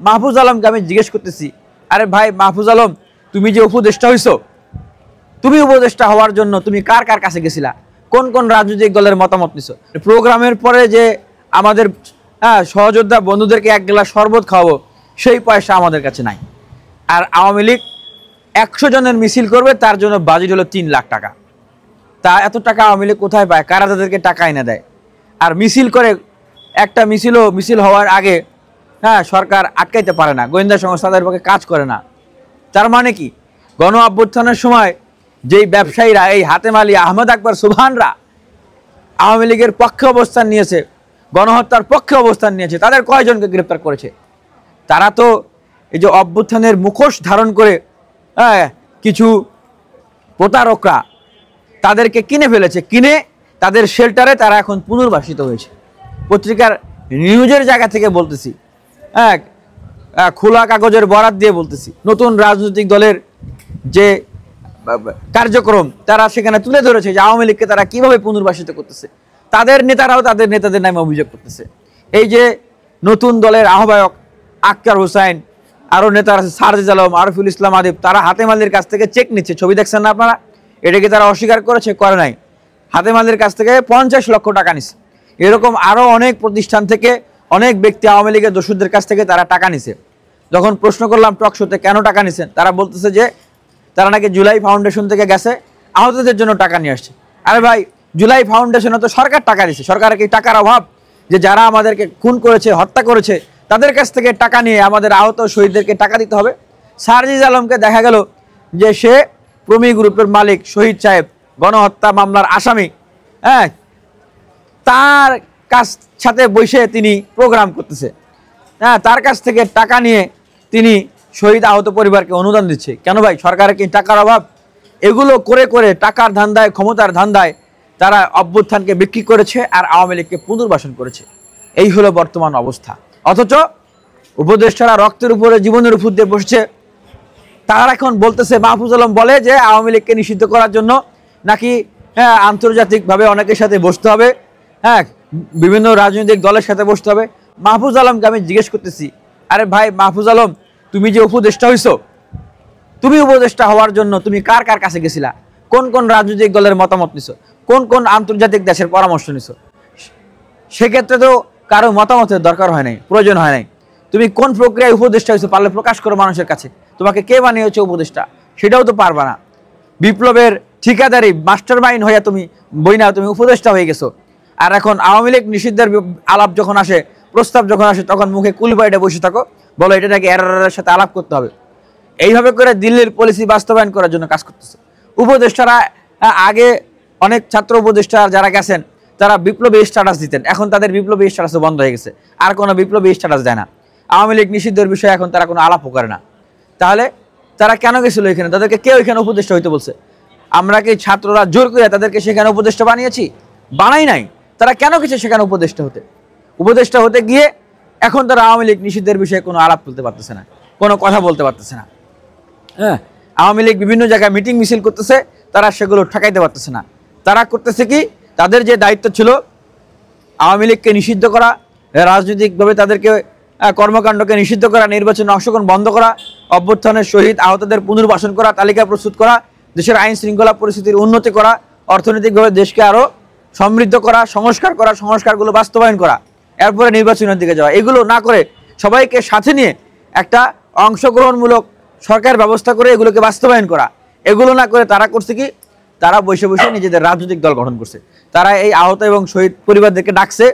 মাহফুজ আলমকে আমি জিজ্ঞেস করতেছি, আরে ভাই মাহফুজ আলম, তুমি যে উপদেষ্টা হইছো, তুমি উপদেষ্টা হওয়ার জন্য তুমি কার কার কাছে গেছিলা, কোন কোন রাজনৈতিক দলের মতামত নিছো? প্রোগ্রামের পরে যে আমাদের সহযোদ্ধা বন্ধুদেরকে এক গ্লাস শরবত খাওয়াবো, সেই পয়সা আমাদের কাছে নাই। আর আওয়ামী লীগ 100 জনের মিছিল করবে, তার জন্য বাজেট হলো 3 লাখ টাকা। তা এত টাকা আওয়ামী লীগ কোথায় পায়? কারা তাদেরকে টাকা এনে দেয়? আর মিছিল করে, একটা মিছিল হওয়ার আগে সরকার আটকাইতে পারে না, গোয়েন্দা সংস্থা তাদের পক্ষে কাজ করে না। তার মানে কি, গণ অভ্যুত্থানের সময় যেই ব্যবসায়ীরা, এই হাতেম আলী, আহমদ আকবর, সুবহানরা আওয়ামী লীগের পক্ষে অবস্থান নিয়েছে, গণহত্যার পক্ষে অবস্থান নিয়েছে, তাদের কয়জনকে গ্রেপ্তার করেছে? তারা তো এই যে অভ্যুত্থানের মুখোশ ধারণ করে কিছু প্রতারকরা তাদেরকে কিনে ফেলেছে, কিনে তাদের শেল্টারে তারা এখন পুনর্বাসিত হয়েছে। পত্রিকার নিউজের জায়গা থেকে বলতেছি, খোলা কাগজের বরাত দিয়ে বলতেছি, নতুন রাজনৈতিক দলের যে কার্যক্রম তারা সেখানে তুলে ধরেছে যে আওয়ামী লীগকে তারা কিভাবে পুনর্বাসিত করতেছে। তাদের নেতারাও তাদের নেতাদের নামে অভিযোগ করতেছে। এই যে নতুন দলের আহ্বায়ক আক্তার হোসেন, আরও নেতারা আছে, সারজিজ আলম, আরফুল ইসলাম আদিব, তারা হাতেম আলীর কাছ থেকে চেক নিচ্ছে। ছবি দেখছেন না আপনারা? এটাকে তারা অস্বীকার করেছে? করে নাই। হাতেম আলীর কাছ থেকে 50 লক্ষ টাকা নিছে। এরকম আরও অনেক প্রতিষ্ঠান থেকে, অনেক ব্যক্তি আওয়ামী লীগের দোসরদের কাছ থেকে তারা টাকা নিছে। যখন প্রশ্ন করলাম টক শোতে কেন টাকা নিছেন, তারা বলতেছে যে তারা নাকি জুলাই ফাউন্ডেশন থেকে গেছে, আহতদের জন্য টাকা নিয়ে আসছে। আরে ভাই, জুলাই ফাউন্ডেশনে তো সরকার টাকা দিচ্ছে। সরকারের কি টাকার অভাব যে যারা আমাদেরকে খুন করেছে, হত্যা করেছে, তাদের কাছ থেকে টাকা নিয়ে আমাদের আহত শহীদদেরকে টাকা দিতে হবে? সারজিজ আলমকে দেখা গেল যে সে প্রমি গ্রুপের মালিক, শহীদ সাহেব, গণহত্যা মামলার আসামি, তার কাছ সাথে বসে তিনি প্রোগ্রাম করতেছে, তার কাছ থেকে টাকা নিয়ে তিনি শহীদ আহত পরিবারকে অনুদান দিচ্ছে। কেন ভাই, সরকারের কি টাকার অভাব? এগুলো করে করে টাকার ধান্দায়, ক্ষমতার ধান্দায় তারা অভ্যুত্থানকে বিক্রি করেছে আর আওয়ামী লীগকে পুনর্বাসন করেছে। এই হলো বর্তমান অবস্থা। অথচ উপদেষ্টারা রক্তের উপরে, জীবনের উপর দিয়ে বসছে। তারা এখন বলতেছে, মাহফুজ আলম বলে যে আওয়ামী লীগকে নিষিদ্ধ করার জন্য নাকি আন্তর্জাতিকভাবে অনেকের সাথে বসতে হবে, বিভিন্ন রাজনৈতিক দলের সাথে বসতে হবে। মাহফুজ আলমকে আমি জিজ্ঞেস করতেছি, আরে ভাই মাহফুজ আলম, তুমি যে উপদেষ্টা হইছো, তুমি উপদেষ্টা হওয়ার জন্য তুমি কার কার কাছে গেছিলা, কোন কোন রাজনৈতিক দলের মতামত নিছো, কোন কোন আন্তর্জাতিক দেশের পরামর্শ নিছো? সেক্ষেত্রে তো কারো মতামতের দরকার হয় নাই, প্রয়োজন হয় নাই। তুমি কোন প্রক্রিয়ায় উপদেষ্টা হয়েছো পারলে প্রকাশ করো মানুষের কাছে। তোমাকে কে বানিয়েছে উপদেষ্টা সেটাও তো পারবা না। বিপ্লবের ঠিকাদারি মাস্টার মাইন্ড হইয়া তুমি বইনা তুমি উপদেষ্টা হয়ে গেছো। আর এখন আওয়ামী লীগ নিষিদ্ধের আলাপ যখন আসে, প্রস্তাব যখন আসে, তখন মুখে কুলবাইটা বসে থাকো, বলো এটা নাকি এর সাথে আলাপ করতে হবে। এইভাবে করে দিল্লির পলিসি বাস্তবায়ন করার জন্য কাজ করতেছে উপদেষ্টারা। আগে অনেক ছাত্র উপদেষ্টা যারা গেছেন তারা বিপ্লবী স্ট্যাটাস দিতেন, এখন তাদের বিপ্লবী স্ট্যাটাসও বন্ধ হয়ে গেছে, আর কোনো বিপ্লবী স্ট্যাটাস দেয় না। আওয়ামী লীগ নিষিদ্ধের বিষয়ে এখন তারা কোনো আলাপও করে না। তাহলে তারা কেন গেছিল এখানে? তাদেরকে কেউ এখানে উপদেষ্টা হইতে বলছে? আমরা কি ছাত্ররা জোর করে তাদেরকে সেখানে উপদেষ্টা বানিয়েছি? বানাই নাই। তারা কেন গেছে সেখানে উপদেষ্টা হতে গিয়ে এখন তারা আওয়ামী লীগ নিষিদ্ধের বিষয়ে কোনো আলাপ তুলতে পারতেছে না, কোনো কথা বলতে পারতেছে না। আওয়ামী লীগ বিভিন্ন জায়গায় মিটিং মিছিল করতেছে, তারা সেগুলো ঠেকাইতে পারতেছে না। তারা করতেছে কি, তাদের যে দায়িত্ব ছিল আওয়ামী লীগকে নিষিদ্ধ করা, রাজনৈতিকভাবে তাদেরকে কর্মকাণ্ডকে নিষিদ্ধ করা, নির্বাচনে অংশগ্রহণ বন্ধ করা, অভ্যুত্থানের শহীদ আহতদের পুনর্বাসন করা, তালিকা প্রস্তুত করা, দেশের আইন শৃঙ্খলা পরিস্থিতির উন্নতি করা, অর্থনৈতিকভাবে দেশকে আরও সমৃদ্ধ করা, সংস্কারগুলো বাস্তবায়ন করা, এরপরে নির্বাচনের দিকে যাওয়া। এগুলো না করে সবাইকে সাথে নিয়ে একটা অংশগ্রহণমূলক সরকার ব্যবস্থা করে এগুলোকে বাস্তবায়ন করা, এগুলো না করে তারা করছে কি, তারা বসে বসে নিজেদের রাজনৈতিক দল গঠন করছে। তারা এই আহত এবং শহীদ পরিবারদেরকে ডাকছে,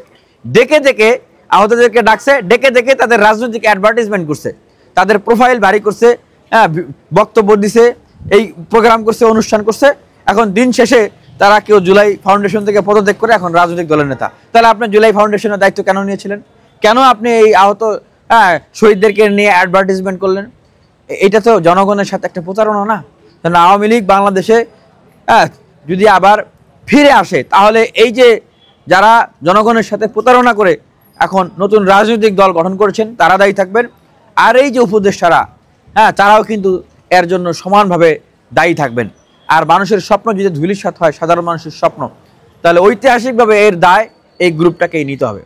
ডেকে আহতদেরকে ডাকছে, ডেকে তাদের রাজনৈতিক অ্যাডভার্টাইজমেন্ট করছে, তাদের প্রোফাইল ভারী করছে, বক্তব্য দিছে, এই প্রোগ্রাম করছে, অনুষ্ঠান করছে। এখন দিন শেষে তারা কেউ জুলাই ফাউন্ডেশন থেকে পদত্যাগ করে এখন রাজনৈতিক দলের নেতা। তাহলে আপনি জুলাই ফাউন্ডেশনের দায়িত্ব কেন নিয়েছিলেন? কেন আপনি এই আহত শহীদদেরকে নিয়ে অ্যাডভার্টাইজমেন্ট করলেন? এটা তো জনগণের সাথে একটা প্রতারণা না? কারণ আওয়ামী লীগ বাংলাদেশে যদি আবার ফিরে আসে, তাহলে এই যে যারা জনগণের সাথে প্রতারণা করে এখন নতুন রাজনৈতিক দল গঠন করেছেন তারা দায়ী থাকবেন। আর এই যে উপদেষ্টারা, তারাও কিন্তু এর জন্য সমানভাবে দায়ী থাকবেন। আর মানুষের স্বপ্ন যদি ধূলিসাৎ হয়, সাধারণ মানুষের স্বপ্ন, তাহলে ঐতিহাসিকভাবে এর দায় এই গ্রুপটাকেই নিতে হবে।